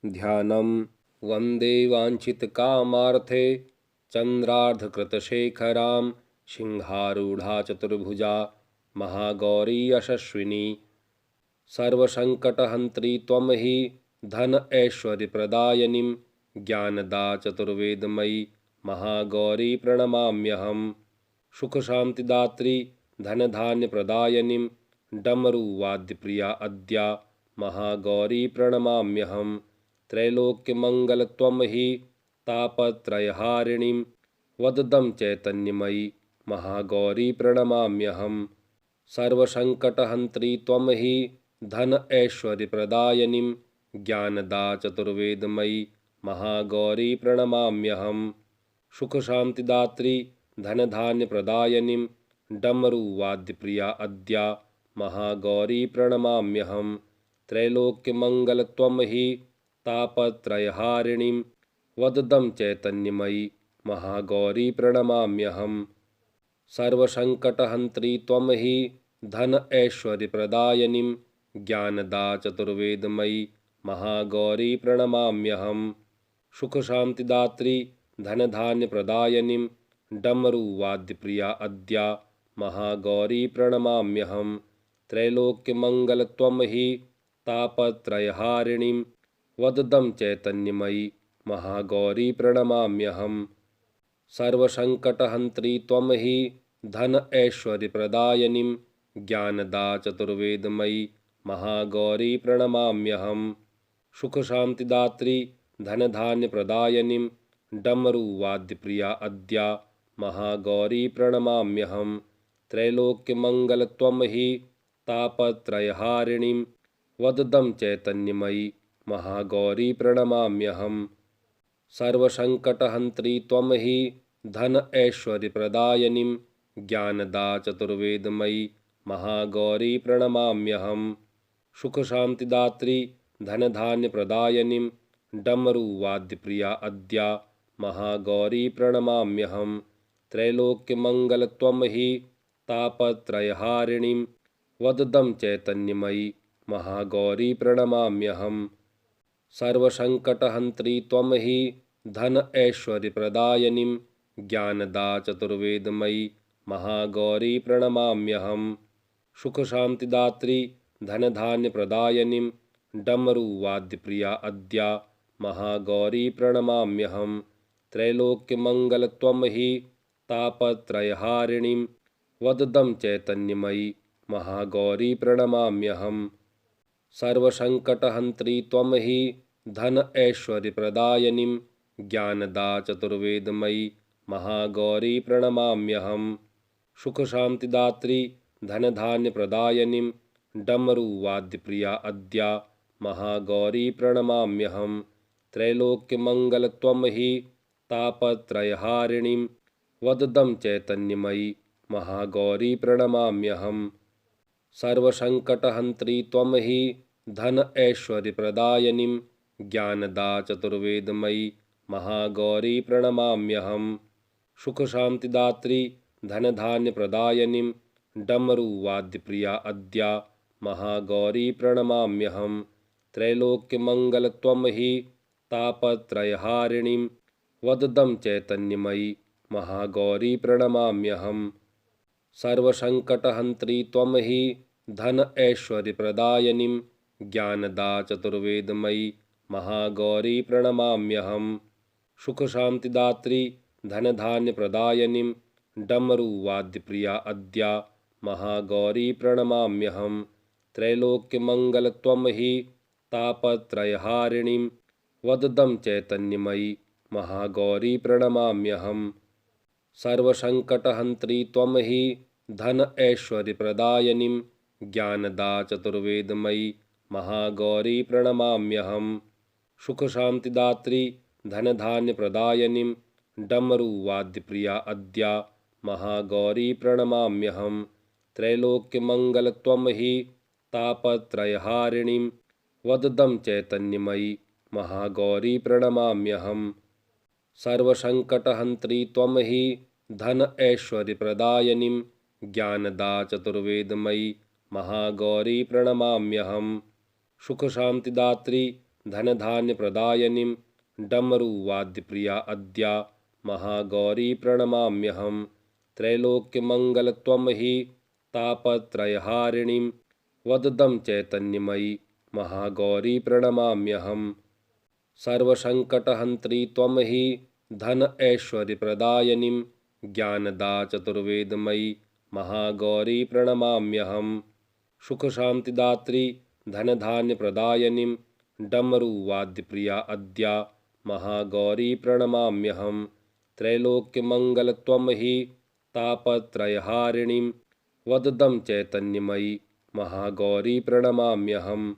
ध्यानं वन्दे वाञ्छितकामार्थे चन्द्रार्धकृतशेखरां सिंहारूढा चतुर्भुजा महागौरी यशस्विनी। सर्वसङ्कटहन्त्री त्वं हि धन ऐश्वर्यप्रदायिनीं ज्ञानदा चतुर्वेदमयी महागौरी प्रणमाम्यहम्। सुखशान्तिदात्री धनधान्यप्रदायिनीं डमरुवाद्यप्रिया अद्या महागौरी प्रणमाम्यहम्। त्रैलोक्यमङ्गलत्वं हि तापत्रयहारिणीं वददं चैतन्यमयी महागौरी प्रणमाम्यहम्। सर्वसङ्कटहन्त्री त्वं हि धन ऐश्वर्यप्रदायिनीं ज्ञानदा चतुर्वेदमयी महागौरी प्रणमाम्यहम्। सुखशान्तिदात्री धनधान्यप्रदायिनीं डमरुवाद्यप्रिया अद्या महागौरी प्रणमाम्यहम्। त्रैलोक्यमङ्गलत्वं हि तापत्रयहारिणीं वददं चैतन्यमयी महागौरी प्रणमाम्यहम्। सर्वसङ्कटहन्त्री त्वं हि धन ऐश्वर्यप्रदायिनीं ज्ञानदा चतुर्वेदमयी महागौरी प्रणमाम्यहम्। सुखशान्तिदात्री धनधान्यप्रदायिनीं डमरुवाद्यप्रिया अद्या महागौरी प्रणमाम्यहम्। त्रैलोक्यमङ्गलत्वं हि तापत्रयहारिणीं वददं चैतन्यमयी महागौरी प्रणमाम्यहम्। सर्वसङ्कटहन्त्री त्वं हि धन ऐश्वर्यप्रदायिनीं ज्ञानदा चतुर्वेदमयी महागौरी प्रणमाम्यहम्। सुखशान्तिदात्री धनधान्यप्रदायिनीं डमरुवाद्यप्रिया अद्या महागौरी प्रणमाम्यहम्। त्रैलोक्यमङ्गलत्वं हि तापत्रयहारिणीं वददं चैतन्यमयी महागौरी प्रणमाम्यहम्। सर्वसङ्कटहन्त्री त्वं हि धन ऐश्वर्यप्रदायिनीं ज्ञानदा चतुर्वेदमयी महागौरी प्रणमाम्यहम्। सुखशान्तिदात्री धनधान्यप्रदायिनीं डमरुवाद्यप्रिया अद्या महागौरी प्रणमाम्यहम्। त्रैलोक्यमङ्गलत्वं हि तापत्रयहारिणीं वददं चैतन्यमयी महागौरी प्रणमाम्यहम्। सर्वसङ्कटहन्त्री त्वं हि धन ऐश्वर्यप्रदायिनीं ज्ञानदा चतुर्वेदमयी महागौरी प्रणमाम्यहम्। सुखशान्तिदात्री धनधान्यप्रदायिनीं डमरुवाद्यप्रिया अद्या महागौरी प्रणमाम्यहम्। त्रैलोक्यमङ्गलत्वं हि तापत्रयहारिणीं वददं चैतन्यमयी महागौरी प्रणमाम्यहम्। सर्वसङ्कटहन्त्री त्वं हि धन ऐश्वर्यप्रदायिनीं ज्ञानदा चतुर्वेदमयी महागौरी प्रणमाम्यहम्। सुखशान्तिदात्री धनधान्यप्रदायिनीं डमरुवाद्यप्रिया अद्या महागौरी प्रणमाम्यहम्। त्रैलोक्यमङ्गलत्वं हि तापत्रयहारिणीं वददं चैतन्यमयी महागौरी प्रणमाम्यहम्। सर्वसङ्कटहन्त्री त्वं हि धन ऐश्वर्यप्रदायिनीं ज्ञानदा चतुर्वेदमयी महागौरी प्रणमाम्यहम्। सुखशान्तिदात्री धनधान्यप्रदायिनीं डमरुवाद्यप्रिया अद्या महागौरी प्रणमाम्यहम्। त्रैलोक्यमङ्गलत्वं हि तापत्रयहारिणीं वददं चैतन्यमयी महागौरी प्रणमाम्यहम्। सर्वसङ्कटहन्त्री त्वं हि धन ऐश्वर्यप्रदायिनीं ज्ञानदा चतुर्वेदमयी महागौरी प्रणमाम्यहम्। सुखशान्तिदात्री धनधान्यप्रदायिनीं डमरुवाद्यप्रिया अद्या महागौरी प्रणमाम्यहम्। त्रैलोक्यमङ्गलत्वं हि तापत्रयहारिणीं वददं चैतन्यमयी महागौरी प्रणमाम्यहम्। सर्वसङ्कटहन्त्री त्वं हि धन ऐश्वर्यप्रदायिनीं ज्ञानदा चतुर्वेदमयी महागौरी प्रणमाम्यहम्। सुखशान्तिदात्री धनधान्यप्रदायिनीं डमरुवाद्यप्रिया अद्या महागौरी प्रणमाम्यहम्। त्रैलोक्यमङ्गलत्वं हि तापत्रयहारिणीं वददं चैतन्यमयी महागौरी प्रणमाम्यहम्। सर्वसङ्कटहन्त्री त्वं हि धन ऐश्वर्यप्रदायिनीं ज्ञानदा चतुर्वेदमयी महागौरी प्रणमाम्यहम्। सुखशान्तिदात्री धनधान्यप्रदायिनीं डमरुवाद्यप्रिया अद्या महागौरी प्रणमाम्यहं। त्रैलोक्यमङ्गलत्वं हि तापत्रयहारिणीं वददं चैतन्यमयी महागौरी प्रणमाम्यहं। सर्वसङ्कटहन्त्री त्वं हि धन ऐश्वर्यप्रदायिनीं ज्ञानदा चतुर्वेदमयी महागौरी प्रणमाम्यहं। सुखशान्तिदात्री धनधान्यप्रदायिनीं डमरुवाद्यप्रिया अद्या महागौरी प्रणमाम्यहं। त्रैलोक्यमङ्गलत्वं हि तापत्रयहारिणीं वददं चैतन्यमयी महागौरी प्रणमाम्यहं।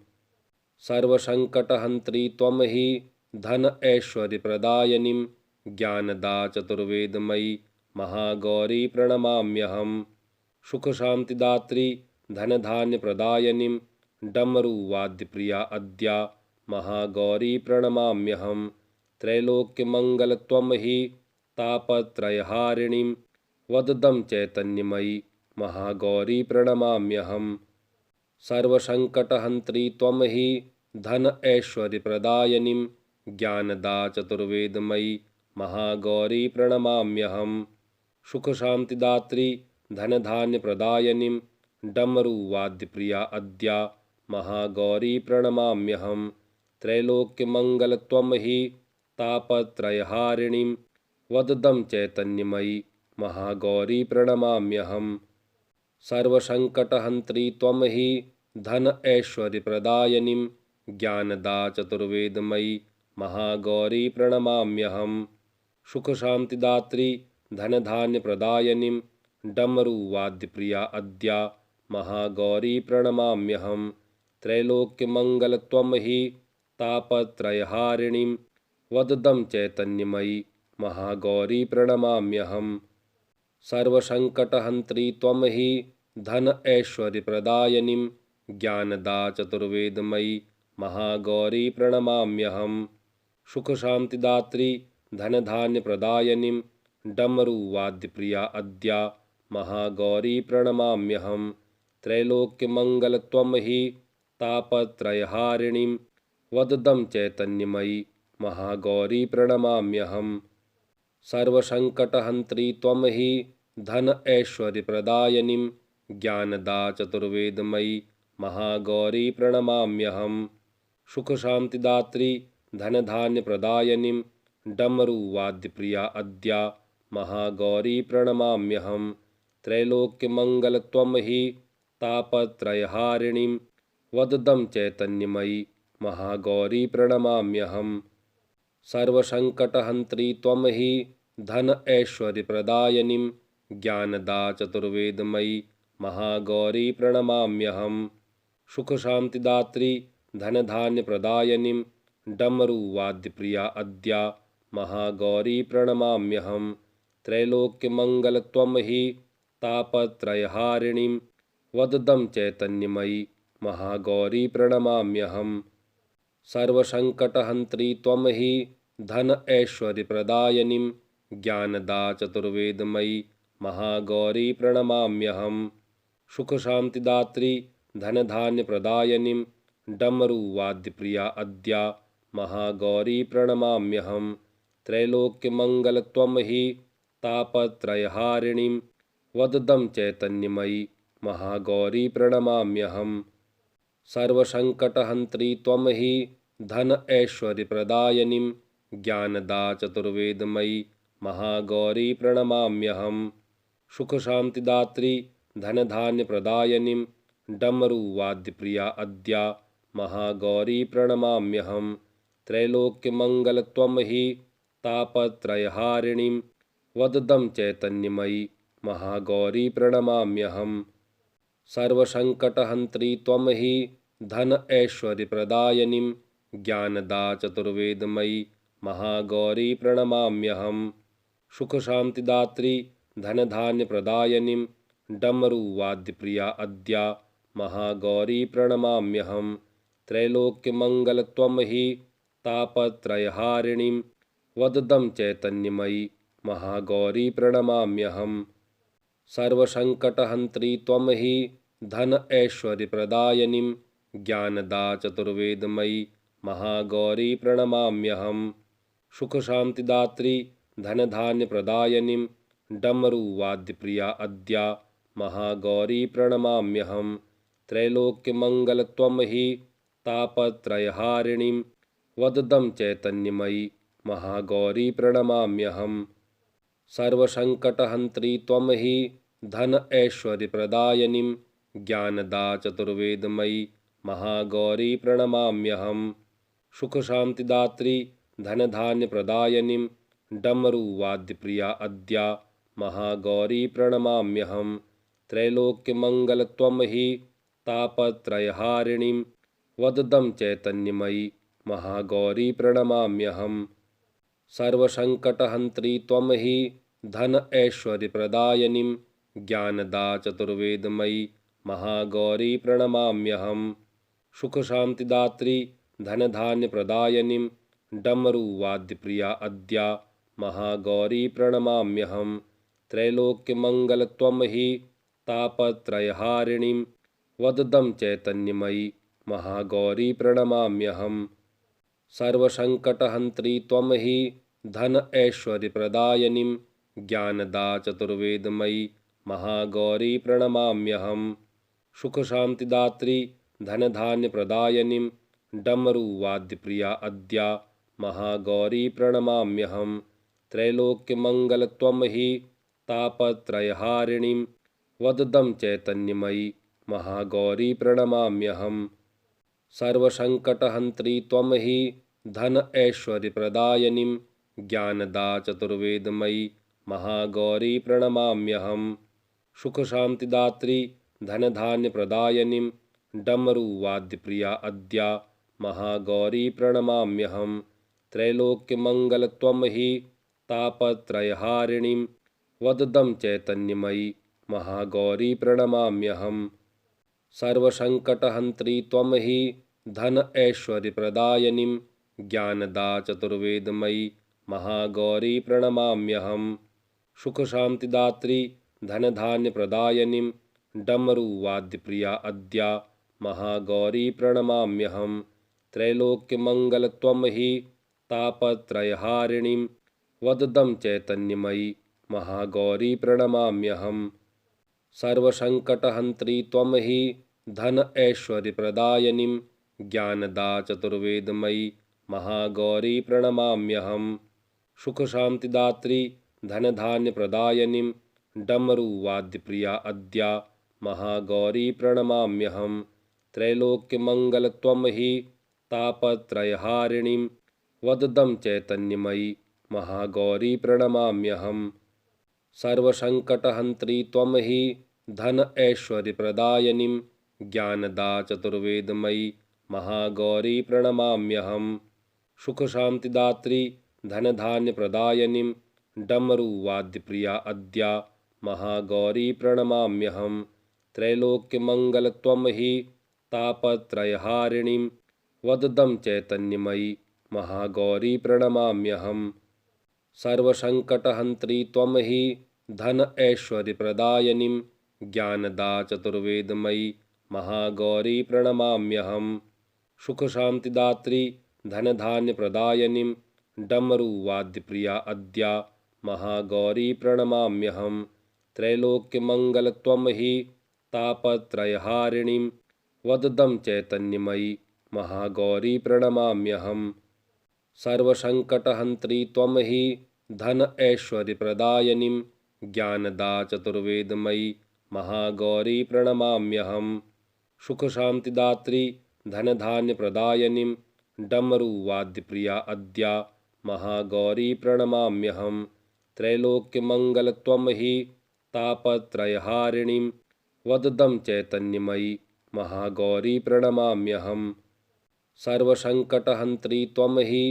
सर्वसङ्कटहन्त्री त्वं हि धन ऐश्वर्यप्रदायिनीं ज्ञानदा चतुर्वेदमयी महागौरी प्रणमाम्यहं। सुखशान्तिदात्री धनधान्यप्रदायिनीं डमरुवाद्यप्रिया अद्या महागौरी प्रणमाम्यहं। त्रैलोक्यमङ्गलत्वं हि तापत्रयहारिणीं वददं चैतन्यमयी महागौरी प्रणमाम्यहं। सर्वसङ्कटहन्त्री त्वं हि धन ऐश्वर्यप्रदायिनीं ज्ञानदा चतुर्वेदमयी महागौरी प्रणमाम्यहं। सुखशान्तिदात्री धनधान्यप्रदायिनीं डमरुवाद्यप्रिया अद्या महागौरी प्रणमाम्यहं। त्रैलोक्यमङ्गलत्वं हि तापत्रयहारिणीं वददं चैतन्यमयी महागौरी प्रणमाम्यहं। सर्वसङ्कटहन्त्री त्वं हि धन ऐश्वर्यप्रदायिनीं ज्ञानदा चतुर्वेदमयी महागौरी प्रणमाम्यहं। सुखशान्तिदात्री धनधान्यप्रदायिनीं डमरुवाद्यप्रिया अद्या महागौरी प्रणमाम्यहं। त्रैलोक्यमङ्गलत्वं हि तापत्रयहारिणीं वददं चैतन्यमयी महागौरी प्रणमाम्यहं। सर्वसङ्कटहन्त्री त्वं हि धन ऐश्वर्यप्रदायिनीं ज्ञानदा चतुर्वेदमयी महागौरी प्रणमाम्यहं। सुखशान्तिदात्री धनधान्यप्रदायिनीं डमरुवाद्यप्रिया अद्या महागौरी प्रणमाम्यहं। त्रैलोक्यमङ्गलत्वं हि तापत्रयहारिणीं वददं चैतन्यमयी महागौरी प्रणमाम्यहं। सर्वसङ्कटहन्त्री त्वं हि धन ऐश्वर्यप्रदायिनीं ज्ञानदा चतुर्वेदमयी महागौरी प्रणमाम्यहं। सुखशान्तिदात्री धनधान्यप्रदायिनीं डमरुवाद्यप्रिया अद्या महागौरी प्रणमाम्यहं। त्रैलोक्यमङ्गलत्वं हि तापत्रयहारिणीं वददं चैतन्यमयी महागौरी प्रणमाम्यहं। सर्वसङ्कटहन्त्री त्वं हि धन ऐश्वर्यप्रदायिनीं ज्ञानदा चतुर्वेदमयी महागौरी प्रणमाम्यहं। सुखशान्तिदात्री धनधान्यप्रदायिनीं डमरुवाद्यप्रिया अद्या महागौरी प्रणमाम्यहं। त्रैलोक्यमङ्गलत्वं हि तापत्रयहारिणीं वददं चैतन्यमयी महागौरी प्रणमाम्यहं। सर्वसङ्कटहन्त्री त्वं हि धन ऐश्वर्यप्रदायिनीं ज्ञानदा चतुर्वेदमयी महागौरी प्रणमाम्यहं। सुखशान्तिदात्री धनधान्यप्रदायिनीं डमरुवाद्यप्रिया अद्या महागौरी प्रणमाम्यहं। त्रैलोक्यमङ्गलत्वं हि तापत्रयहारिणीं वददं चैतन्यमयी महागौरी प्रणमाम्यहं। सर्वसङ्कटहन्त्री त्वं हि धन ऐश्वर्यप्रदायिनीं ज्ञानदा चतुर्वेदमयी महागौरी प्रणमाम्यहं। सुखशान्तिदात्री धनधान्यप्रदायिनीं डमरुवाद्यप्रिया अद्या महागौरी प्रणमाम्यहं। त्रैलोक्यमङ्गलत्वं हि तापत्रयहारिणीं वददं चैतन्यमयी महागौरी प्रणमाम्यहं। सर्वसङ्कटहन्त्री त्वं हि धन ऐश्वर्यप्रदायिनीं ज्ञानदा चतुर्वेदमयी महागौरी प्रणमाम्यहं। सुखशान्तिदात्री धनधान्यप्रदायिनीं डमरुवाद्यप्रिया अद्या महागौरी प्रणमाम्यहं। त्रैलोक्यमङ्गलत्वं हि तापत्रयहारिणीं वददं चैतन्यमयी महागौरी प्रणमाम्यहं। सर्वसङ्कटहन्त्री त्वं हि धन ऐश्वर्यप्रदायिनीं ज्ञानदा चतुर्वेदमयी महागौरी प्रणमाम्यहम्। सुखशान्तिदात्री धनधान्यप्रदायिनीं डमरुवाद्यप्रिया अद्या महागौरी प्रणमाम्यहम्। त्रैलोक्यमङ्गलत्वं हि तापत्रयहारिणीं वददं चैतन्यमयी महागौरी प्रणमाम्यहम्। सर्वसङ्कटहन्त्री त्वं हि धन ऐश्वर्यप्रदायिनीं ज्ञानदा चतुर्वेदमयी महागौरी प्रणमाम्यहम्। सुखशान्तिदात्री धनधान्यप्रदायिनीं डमरुवाद्यप्रिया अद्या महागौरी प्रणमाम्यहम्। त्रैलोक्यमङ्गलत्वं हि तापत्रयहारिणीं वददं चैतन्यमयी महागौरी प्रणमाम्यहम्। सर्वसङ्कटहन्त्री त्वं हि धन ऐश्वर्यप्रदायिनीं ज्ञानदा चतुर्वेदमयी महागौरी प्रणमाम्यहम्। सुखशान्तिदात्री धनधान्यप्रदायिनीं डमरुवाद्यप्रिया अद्या महागौरी प्रणमाम्यहम्। त्रैलोक्यमङ्गलत्वं हि तापत्रयहारिणीं वददं चैतन्यमयी महागौरी प्रणमाम्यहम्। सर्वसङ्कटहन्त्री त्वं हि धन ऐश्वर्यप्रदायिनीं ज्ञानदा चतुर्वेदमयी महागौरी प्रणमाम्यहम्। सुखशान्तिदात्री धनधान्यप्रदायिनीं डमरुवाद्यप्रिया अद्या महागौरी प्रणमाम्यहम्। त्रैलोक्यमङ्गलत्वं हि तापत्रयहारिणीं वददं चैतन्यमयी महागौरी प्रणमाम्यहम्। सर्वसङ्कटहन्त्री त्वं हि धन ऐश्वर्यप्रदायिनीं ज्ञानदा चतुर्वेदमयी महागौरी प्रणमाम्यहम्। सुखशान्तिदात्री धनधान्यप्रदायिनीं डमरुवाद्यप्रिया अद्या महागौरी प्रणमाम्यहम्। त्रैलोक्यमङ्गलत्वं हि तापत्रयहारिणीं वददं चैतन्यमयी महागौरी प्रणमाम्यहम्। सर्वसङ्कटहन्त्री त्वं हि धन ऐश्वर्यप्रदायिनीं ज्ञानदा चतुर्वेदमयी महागौरी प्रणमाम्यहम्। सुखशान्तिदात्री धनधान्यप्रदायिनीं डमरुवाद्यप्रिया अद्या महागौरी प्रणमाम्यहम्। त्रैलोक्यमङ्गलत्वं हि तापत्रयहारिणीं वददं चैतन्यमयी महागौरी प्रणमाम्यहम्। सर्वसङ्कटहन्त्री त्वं हि धन ऐश्वर्यप्रदायिनीं ज्ञानदा चतुर्वेदमयी महागौरी प्रणमाम्यहम्। सुखशान्तिदात्री धनधान्यप्रदायिनीं डमरुवाद्यप्रिया अद्या महागौरी प्रणमाम्यहम्। त्रैलोक्यमङ्गलत्वं हि तापत्रयहारिणीं वददं चैतन्यमयी महागौरी प्रणमाम्यहम्। सर्वसङ्कटहन्त्री त्वं हि धन ऐश्वर्यप्रदायिनीं ज्ञानदा चतुर्वेदमयी महागौरी प्रणमाम्यहम्। सुखशान्तिदात्री धनधान्यप्रदायिनीं डमरुवाद्यप्रिया अद्या महागौरी प्रणमाम्यहम्। त्रैलोक्यमङ्गलत्वं हि तापत्रयहारिणीं वददं चैतन्यमयी महागौरी प्रणमाम्यहम्। सर्वसङ्कटहन्त्री त्वं हि धन ऐश्वर्यप्रदायिनीं ज्ञानदा चतुर्वेदमयी महागौरी प्रणमाम्यहम्। सुखशान्तिदात्री धनधान्यप्रदायिनीं डमरुवाद्यप्रिया अद्या महागौरी प्रणमाम्यहम्। त्रैलोक्यमङ्गलत्वं हि तापत्रयहारिणीं वददं चैतन्यमयी महागौरी प्रणमाम्यहम्। सर्वसङ्कटहन्त्री त्वं हि धन ऐश्वर्यप्रदायिनीं ज्ञानदा चतुर्वेदमयी महागौरी प्रणमाम्यहम्। सुखशान्तिदात्री धनधान्यप्रदायिनीं डमरुवाद्यप्रिया अद्या महागौरी प्रणमाम्यहम्। त्रैलोक्यमङ्गलत्वं हि तापत्रयहारिणीं वददं चैतन्यमयी महागौरी प्रणमाम्यहम्। सर्वसङ्कटहन्त्री त्वं हि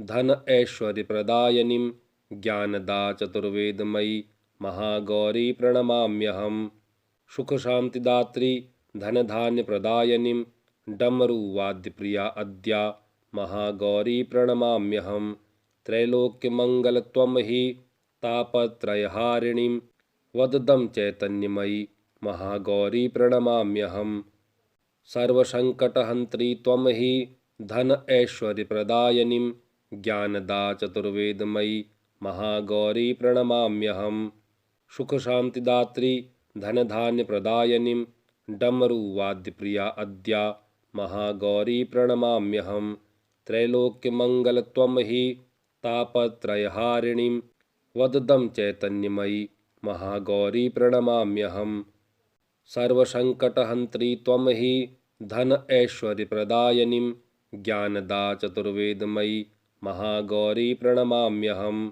धन ऐश्वर्यप्रदायिनीं ज्ञानदा चतुर्वेदमयी महागौरी प्रणमाम्यहम्। सुखशान्तिदात्री धनधान्यप्रदायिनीं डमरुवाद्यप्रिया अद्या महागौरी प्रणमाम्यहम्। त्रैलोक्यमङ्गलत्वं हि तापत्रयहारिणीं वददं चैतन्यमयी महागौरी प्रणमाम्यहम्। सर्वसङ्कटहन्त्री त्वं हि धन ऐश्वर्यप्रदायिनीं ज्ञानदा चतुर्वेदमयी महागौरी प्रणमाम्यहम्। सुखशान्तिदात्री धनधान्यप्रदायिनीं डमरुवाद्यप्रिया अद्या महागौरी प्रणमाम्यहम्। त्रैलोक्यमङ्गलत्वं हि तापत्रयहारिणीं वददं चैतन्यमयी महागौरी प्रणमाम्यहम्। सर्वसङ्कटहन्त्री त्वं हि धन ऐश्वर्यप्रदायिनीं ज्ञानदा चतुर्वेदमयी महागौरी प्रणमाम्यहम्।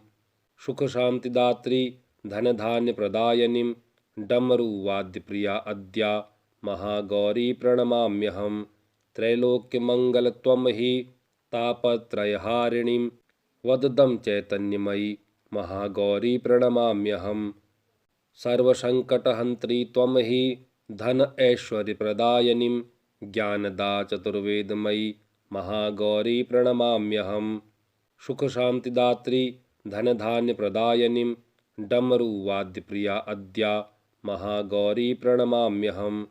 सुखशान्तिदात्री धनधान्यप्रदायिनीं डमरुवाद्यप्रिया अद्या महागौरी प्रणमाम्यहम्। त्रैलोक्यमङ्गलत्वं हि तापत्रयहारिणीं वददं चैतन्यमयी महागौरी प्रणमाम्यहम्। सर्वसङ्कटहन्त्री त्वं हि धन ऐश्वर्यप्रदायिनीं ज्ञानदा चतुर्वेदमयी महागौरी प्रणमाम्यहम्। सुखशान्तिदात्री धनधान्यप्रदायिनीं डमरुवाद्यप्रिया अद्या महागौरी प्रणमाम्यहम्।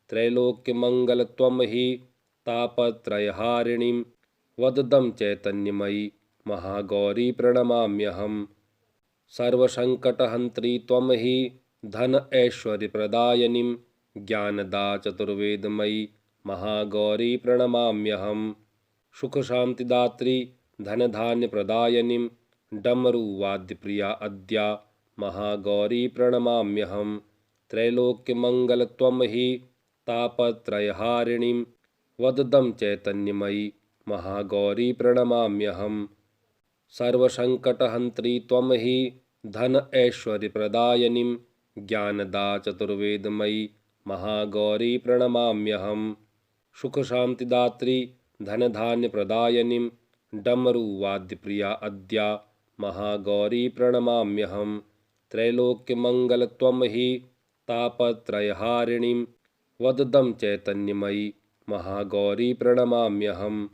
त्रैलोक्यमङ्गलत्वं हि तापत्रयहारिणीं वददं चैतन्यमयी महागौरी प्रणमाम्यहम्। सर्वसङ्कटहन्त्री त्वं हि धन ऐश्वर्यप्रदायिनीं ज्ञानदा चतुर्वेदमयी महागौरी प्रणमाम्यहम्। सुखशान्तिदात्री धनधान्यप्रदायिनीं डमरुवाद्यप्रिया अद्या महागौरी प्रणमाम्यहम्। त्रैलोक्यमङ्गलत्वं हि तापत्रयहारिणीं वददं चैतन्यमयी महागौरी प्रणमाम्यहम्। सर्वसङ्कटहन्त्री त्वं हि धन ऐश्वर्यप्रदायिनीं ज्ञानदा चतुर्वेदमयी महागौरी प्रणमाम्यहम्। सुखशान्तिदात्री धनधान्यप्रदायिनीं डमरुवाद्यप्रिया अद्या महागौरी प्रणमाम्यहम्। त्रैलोक्यमङ्गलत्वं हि तापत्रयहारिणीं वददं चैतन्यमयी महागौरी प्रणमाम्यहम्।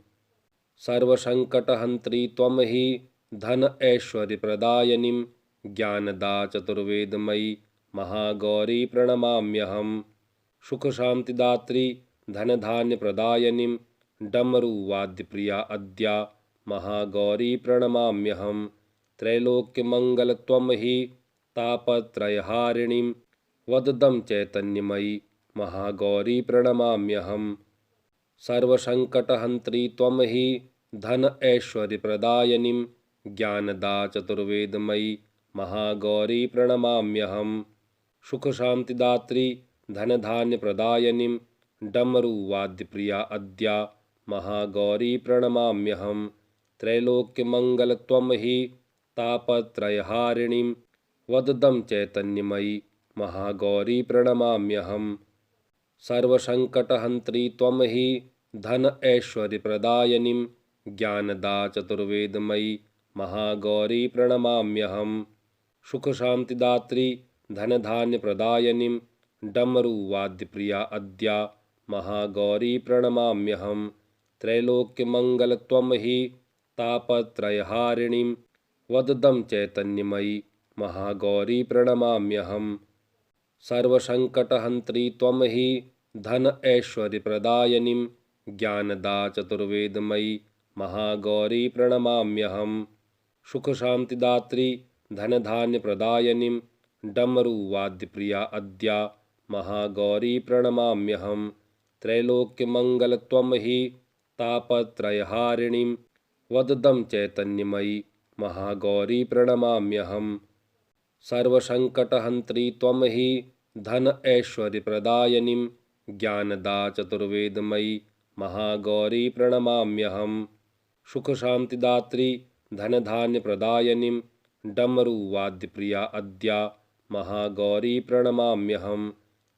सर्वसङ्कटहन्त्री त्वं हि धन ऐश्वर्यप्रदायिनीं ज्ञानदा चतुर्वेदमयी महागौरी प्रणमाम्यहम्। सुखशान्तिदात्री धनधान्यप्रदायिनीं डमरुवाद्यप्रिया अद्या महागौरी प्रणमाम्यहम्। त्रैलोक्यमङ्गलत्वं हि तापत्रयहारिणीं वददं चैतन्यमयी महागौरी प्रणमाम्यहम्। सर्वसङ्कटहन्त्री त्वं हि धन ऐश्वर्यप्रदायिनीं ज्ञानदा चतुर्वेदमयी महागौरी प्रणमाम्यहम्। सुखशान्तिदात्री धनधान्यप्रदायिनीं डमरुवाद्यप्रिया अद्या महागौरी प्रणमाम्यहम्। त्रैलोक्यमङ्गलत्वं हि तापत्रयहारिणीं वददं चैतन्यमयी महागौरी प्रणमाम्यहम्। सर्वसङ्कटहन्त्री त्वं हि धन ऐश्वर्यप्रदायिनीं ज्ञानदा चतुर्वेदमयी महागौरी प्रणमाम्यहम्। सुखशान्तिदात्री धनधान्यप्रदायिनीं डमरुवाद्यप्रिया अद्या महागौरी प्रणमाम्यहम्। त्रैलोक्यमङ्गलत्वं हि तापत्रयहारिणीं वददं चैतन्यमयी महागौरी प्रणमाम्यहम्। सर्वसङ्कटहन्त्री त्वं हि धन ऐश्वर्यप्रदायिनीं ज्ञानदा चतुर्वेदमयी महागौरी प्रणमाम्यहम्। सुखशान्तिदात्री धनधान्यप्रदायिनीं डमरुवाद्यप्रिया अद्या महागौरी प्रणमाम्यहम्। त्रैलोक्यमङ्गलत्वं हि तापत्रयहारिणीं वददं चैतन्यमयी महागौरी प्रणमाम्यहम्। सर्वसङ्कटहन्त्री त्वं हि धन ऐश्वर्यप्रदायिनीं ज्ञानदा चतुर्वेदमयी महागौरी प्रणमाम्यहम्। सुखशान्तिदात्री धनधान्यप्रदायिनीं डमरुवाद्यप्रिया अद्या महागौरी प्रणमाम्यहम्।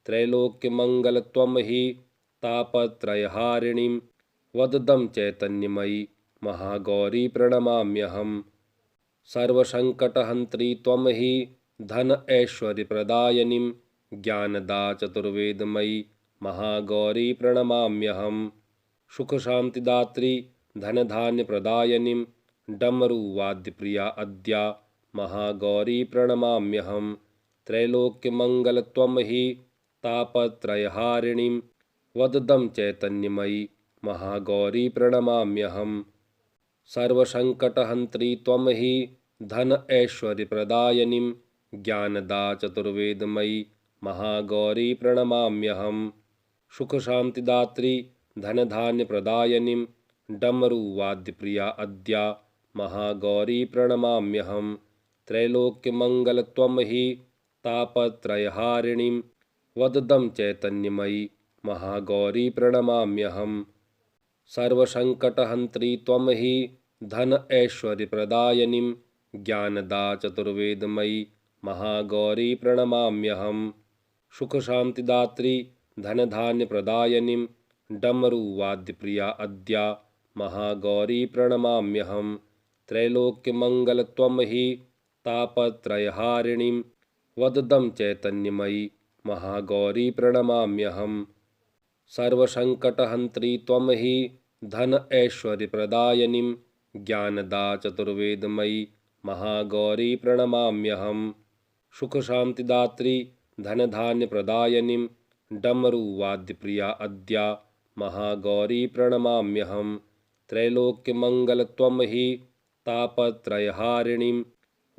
त्रैलोक्यमङ्गलत्वं हि तापत्रयहारिणीं वददं चैतन्यमयी महागौरी प्रणमाम्यहम्। सर्वसङ्कटहन्त्री त्वं हि धन ऐश्वर्यप्रदायिनीं ज्ञानदा चतुर्वेदमयी महागौरी प्रणमाम्यहम्। सुखशान्तिदात्री धनधान्यप्रदायिनीं डमरुवाद्यप्रिया अद्या महागौरी प्रणमाम्यहम्। त्रैलोक्यमङ्गलत्वं हि तापत्रयहारिणीं वददं चैतन्यमयी महागौरी प्रणमाम्यहम्। सर्वसंकटहन्त्री त्वं हि धन ऐश्वर्यप्रदायिनीं ज्ञानदा चतुर्वेदमयी महागौरी प्रणमाम्यहम्। सुखशान्तिदात्री धनधान्यप्रदायिनीं डमरुवाद्यप्रिया अद्या महागौरी प्रणमाम्यहम्। त्रैलोक्यमङ्गलत्वं हि तापत्रयहारिणीं वददं चैतन्यमयी महागौरी प्रणमाम्यहम्। सर्वसंकटहन्त्री त्वं हि धन ऐश्वर्यप्रदायिनीं ज्ञानदा चतुर्वेदमयी महागौरी प्रणमाम्यहम्। सुखशान्तिदात्री धनधान्यप्रदायिनीं डमरुवाद्यप्रिया अद्या महागौरी प्रणमाम्यहम्। त्रैलोक्यमङ्गलत्वं हि तापत्रयहारिणीं वददं चैतन्यमयी महागौरी प्रणमाम्यहम्। सर्वसंकटहन्त्री त्वं हि धन ऐश्वर्यप्रदायिनीं ज्ञानदा चतुर्वेदमयी महागौरी प्रणमाम्यहम्। सुखशान्तिदात्री धनधान्यप्रदायिनीं डमरुवाद्यप्रिया अद्या महागौरी प्रणमाम्यहम्। त्रैलोक्यमङ्गलत्वं हि तापत्रयहारिणीं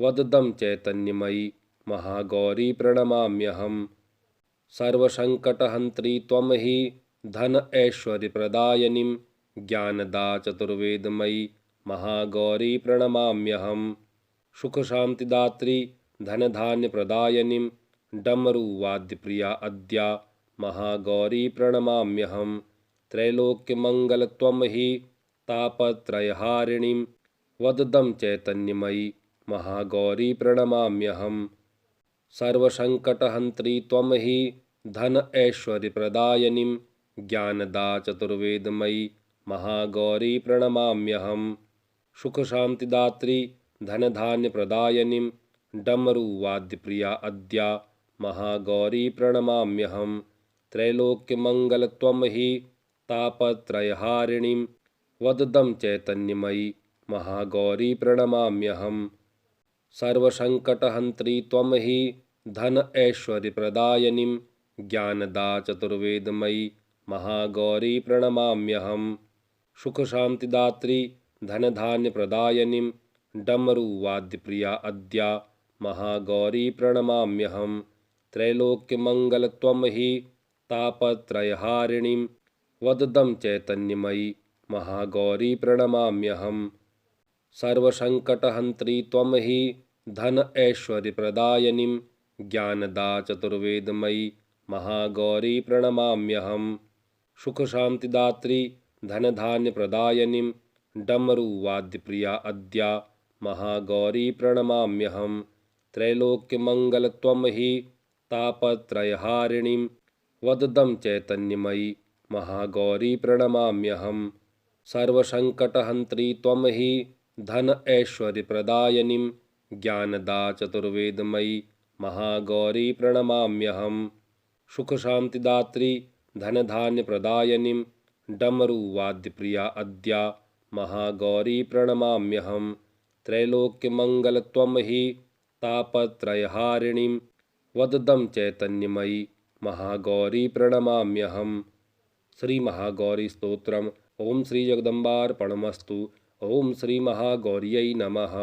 वददं चैतन्यमयी महागौरी प्रणमाम्यहम्। सर्वसंकटहन्त्री त्वं हि धन ऐश्वर्यप्रदायिनीं ज्ञानदा चतुर्वेदमयी महागौरी प्रणमाम्यहम्। सुखशान्तिदात्री धनधान्यप्रदायिनीं डमरुवाद्यप्रिया अद्या महागौरी प्रणमाम्यहम्। त्रैलोक्यमङ्गलत्वं हि तापत्रयहारिणीं वददं चैतन्यमयी महागौरी प्रणमाम्यहम्। सर्वसंकटहन्त्री त्वं हि धन ऐश्वर्यप्रदायिनीं ज्ञानदा चतुर्वेदमयी महागौरी प्रणमाम्यहम्। सुखशान्तिदात्री धनधान्यप्रदायिनीं डमरुवाद्यप्रिया अद्या महागौरी प्रणमाम्यहम्। त्रैलोक्यमङ्गलत्वं हि तापत्रयहारिणीं वददं चैतन्यमयी महागौरी प्रणमाम्यहम्। सर्वसंकटहन्त्री त्वं हि धन ऐश्वर्यप्रदायिनीं ज्ञानदा चतुर्वेदमयी महागौरी प्रणमाम्यहम्। सुखशान्तिदात्री धनधान्यप्रदायिनीं डमरुवाद्यप्रिया अद्या महागौरी प्रणमाम्यहम्। त्रैलोक्यमङ्गलत्वं हि तापत्रयहारिणीं वददं चैतन्यमयी महागौरी प्रणमाम्यहम्। सर्वसंकटहन्त्री त्वं हि धन ऐश्वर्यप्रदायिनीं ज्ञानदा चतुर्वेदमयी महागौरी प्रणमाम्यहम्। सुखशान्तिदात्री धनधान्यप्रदायिनीं डमरुवाद्यप्रिया अद्या महागौरी प्रणमाम्यहम्। त्रैलोक्यमङ्गलत्वं हि तापत्रयहारिणीं वददं चैतन्यमयी महागौरी प्रणमाम्यहम्। सर्वसंकटहन्त्री त्वं हि धन ऐश्वर्यप्रदायिनीं ज्ञानदा चतुर्वेदमयी महागौरी प्रणमाम्यहम्। सुखशान्तिदात्री धनधान्यप्रदायिनीं डमरुवाद्यप्रिया अद्या महागौरी प्रणमाम्यहम्। त्रैलोक्यमङ्गलत्वं हि तापत्रयहारिणीं वददं चैतन्यमयी महागौरी प्रणमाम्यहम्। श्री महागौरी स्तोत्रम्। ओम श्री जगदम्बार्पणमस्तु। ओम श्री महागौर्यै नमः।